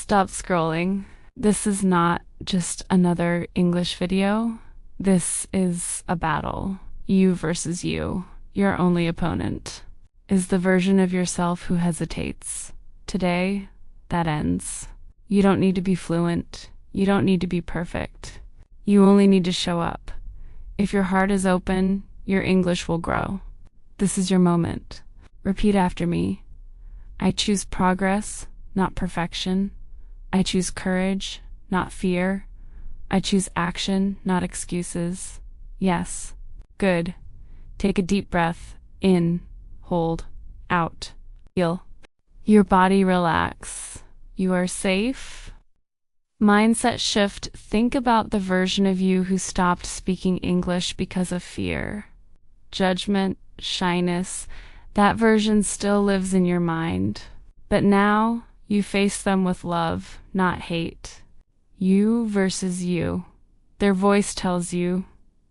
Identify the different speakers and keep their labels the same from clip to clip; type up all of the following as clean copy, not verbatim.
Speaker 1: Stop scrolling. This is not just another English video. This is a battle. You versus you. Your only opponent is the version of yourself who hesitates. Today, that ends. You don't need to be fluent. You don't need to be perfect. You only need to show up. If your heart is open, your English will grow. This is your moment. Repeat after me. I choose progress, not perfection. I choose courage, not fear. I choose action, not excuses. Yes. Good. Take a deep breath. In. Hold. Out. Feel. Your body relax. You are safe. Mindset shift. Think about the version of you who stopped speaking English because of fear, judgment, shyness. That version still lives in your mind. But now you face them with love, not hate. You versus you. Their voice tells you,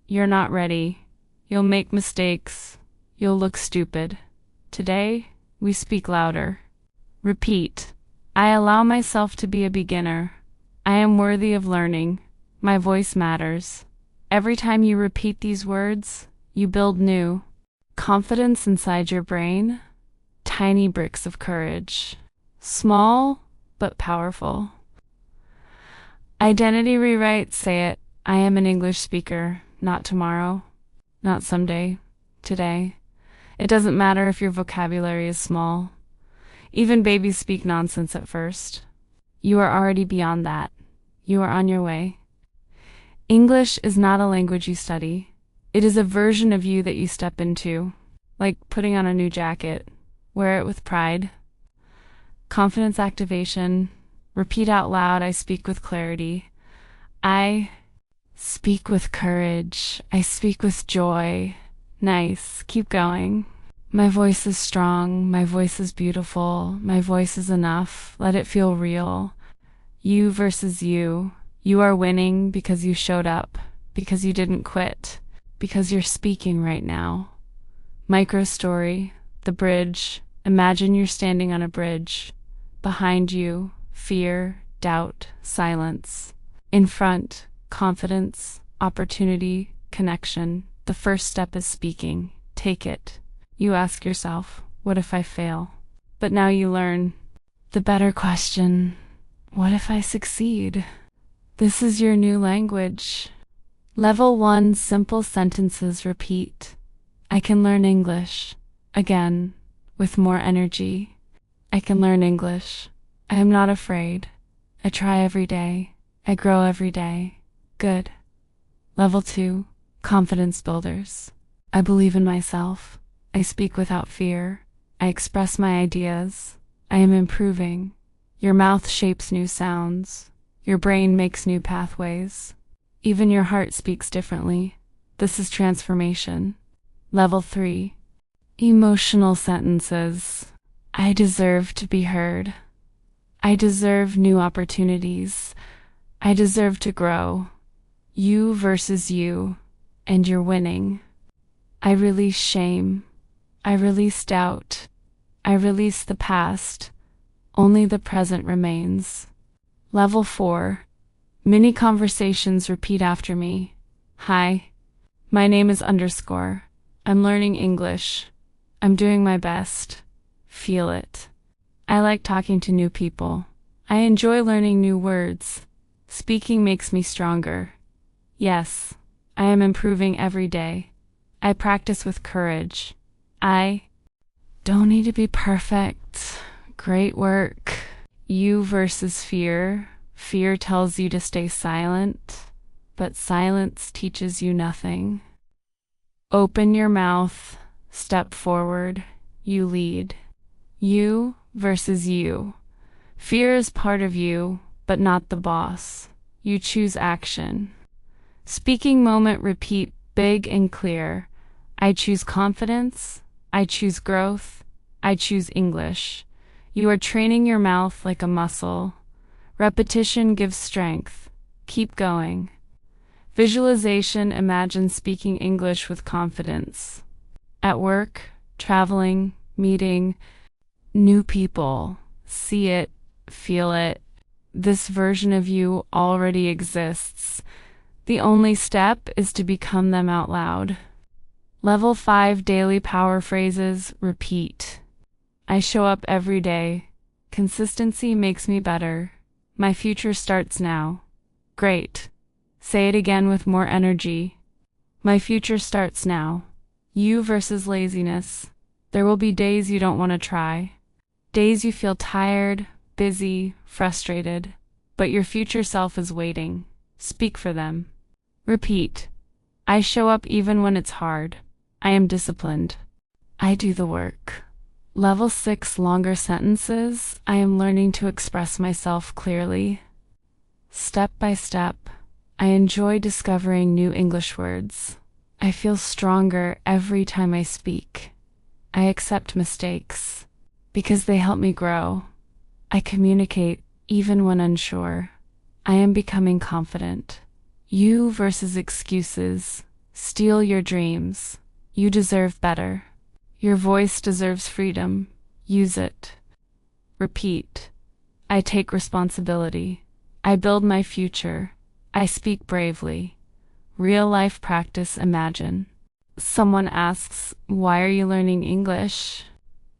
Speaker 1: you're not ready. You'll make mistakes. You'll look stupid. Today, we speak louder. Repeat. I allow myself to be a beginner. I am worthy of learning. My voice matters. Every time you repeat these words, you build new confidence inside your brain. Tiny bricks of courage. Small, but powerful. Identity rewrite, say it. I am an English speaker, not tomorrow, not someday, today. It doesn't matter if your vocabulary is small. Even babies speak nonsense at first. You are already beyond that. You are on your way. English is not a language you study. It is a version of you that you step into, like putting on a new jacket. Wear it with pride. Confidence activation. Repeat out loud, I speak with clarity. I speak with courage. I speak with joy. Nice. Keep going. My voice is strong. My voice is beautiful. My voice is enough. Let it feel real. You versus you. You are winning because you showed up, because you didn't quit, because you're speaking right now. Micro story. The bridge. Imagine you're standing on a bridge. Behind you, fear, doubt, silence. In front, confidence, opportunity, connection. The first step is speaking. Take it. You ask yourself, what if I fail? But now you learn. The better question, what if I succeed? This is your new language. Level 1, simple sentences repeat. I can learn English. Again, with more energy. I can learn English. I am not afraid. I try every day. I grow every day. Good. Level 2, confidence builders. I believe in myself. I speak without fear. I express my ideas. I am improving. Your mouth shapes new sounds. Your brain makes new pathways. Even your heart speaks differently. This is transformation. Level 3, emotional sentences. I deserve to be heard. I deserve new opportunities. I deserve to grow. You versus you, and you're winning. I release shame. I release doubt. I release the past. Only the present remains. Level 4, mini conversations repeat after me. Hi, my name is underscore. I'm learning English. I'm doing my best. Feel it. I like talking to new people. I enjoy learning new words. Speaking makes me stronger. Yes, I am improving every day. I practice with courage. I don't need to be perfect. Great work. You versus fear. Fear tells you to stay silent, but silence teaches you nothing. Open your mouth. Step forward. You lead. You versus you. Fear is part of you, but not the boss. You choose action. Speaking moment repeat big and clear. I choose confidence. I choose growth. I choose English. You are training your mouth like a muscle. Repetition gives strength. Keep going. Visualization, imagine speaking English with confidence. At work, traveling, meeting, new people. See it, feel it, This version of you already exists. The only step is to become them out loud. Level 5 Daily Power Phrases. Repeat. I show up every day. Consistency makes me better. My future starts now. Great. Say it again with more energy. My future starts now. You versus laziness. There will be days you don't want to try. Days you feel tired, busy, frustrated. But your future self is waiting. Speak for them. Repeat. I show up even when it's hard. I am disciplined. I do the work. Level 6 Longer sentences. I am learning to express myself clearly. Step by step. I enjoy discovering new English words. I feel stronger every time I speak. I accept mistakes because they help me grow. I communicate even when unsure. I am becoming confident. You versus excuses. Steal your dreams. You deserve better. Your voice deserves freedom. Use it. Repeat. I take responsibility. I build my future. I speak bravely. Real life practice. Imagine. Someone asks, why are you learning English?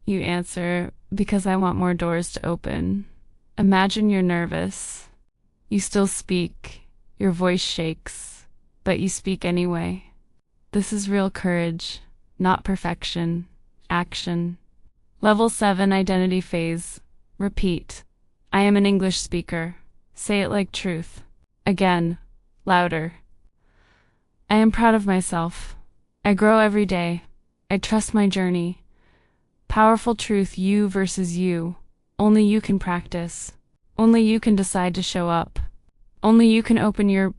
Speaker 1: You answer, because I want more doors to open. Imagine you're nervous. You still speak. Your voice shakes, but you speak anyway. This is real courage, not perfection. Action. Level 7 Identity Phase. Repeat. I am an English speaker. Say it like truth. Again, louder. I am proud of myself. I grow every day. I trust my journey. Powerful truth. You versus you. Only you can practice. Only you can decide to show up. Only you can open your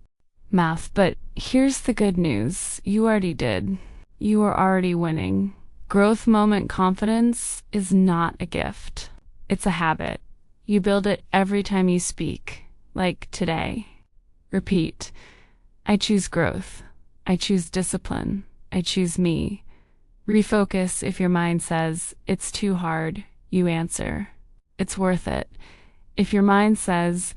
Speaker 1: mouth. But here's the good news. You already did. You are already winning. Growth moment confidence is not a gift. It's a habit. You build it every time you speak, like today. Repeat. I choose growth. I choose discipline. I choose me. Refocus. If your mind says, it's too hard, you answer, it's worth it. If your mind says,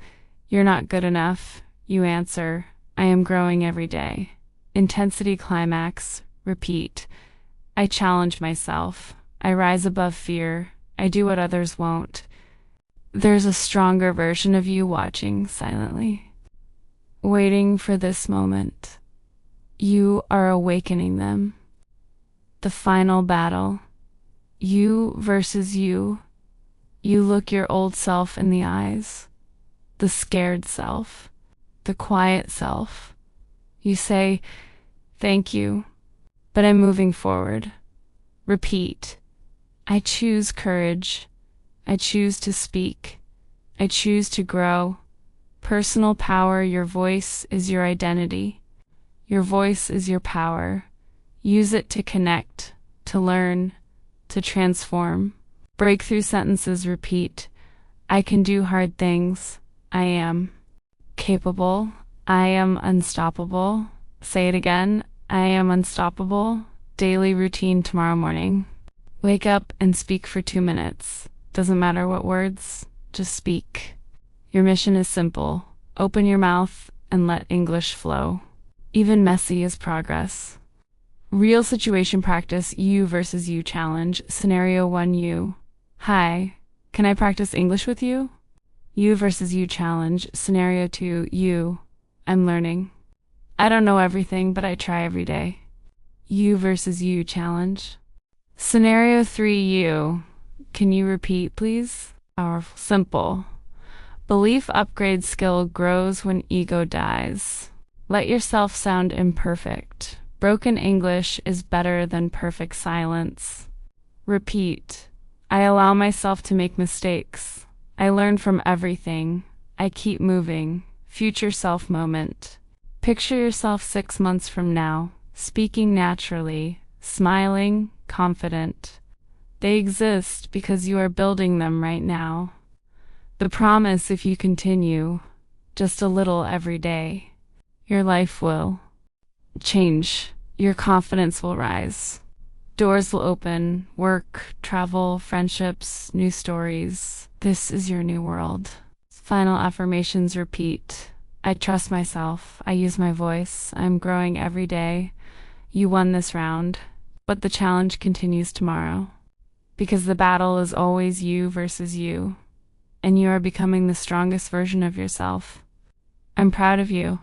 Speaker 1: you're not good enough, you answer, I am growing every day. Intensity climax. Repeat. I challenge myself. I rise above fear. I do what others won't. There's a stronger version of you watching silently, waiting for this moment. You are awakening them. The final battle. You versus you. You look your old self in the eyes. The scared self. The quiet self. You say, thank you, but I'm moving forward. Repeat. I choose courage. I choose to speak. I choose to grow. Personal power. Your voice is your identity. Your voice is your power. Use it to connect, to learn, to transform. Breakthrough sentences. Repeat. I can do hard things. I am capable. I am unstoppable. Say it again. I am unstoppable. Daily routine tomorrow morning. Wake up and speak for 2 minutes. Doesn't matter what words, just speak. Your mission is simple. Open your mouth and let English flow. Even messy is progress. Real situation practice. You versus you challenge. Scenario 1. You. Hi, can I practice English with you? You versus you challenge. Scenario 2. You. I'm learning. I don't know everything, but I try every day. You versus you challenge. Scenario 3. You. Can you repeat, please? Powerful. Simple. Belief upgrade. Skill grows when ego dies. Let yourself sound imperfect. Broken English is better than perfect silence. Repeat. I allow myself to make mistakes. I learn from everything. I keep moving. Future self moment. Picture yourself 6 months from now, speaking naturally, smiling, confident. They exist because you are building them right now. The promise, if you continue, just a little every day, your life will change. Your confidence will rise. Doors will open. Work, travel, friendships, new stories. This is your new world. Final affirmations repeat. I trust myself. I use my voice. I'm growing every day. You won this round, but the challenge continues tomorrow. Because the battle is always you versus you, and you are becoming the strongest version of yourself. I'm proud of you.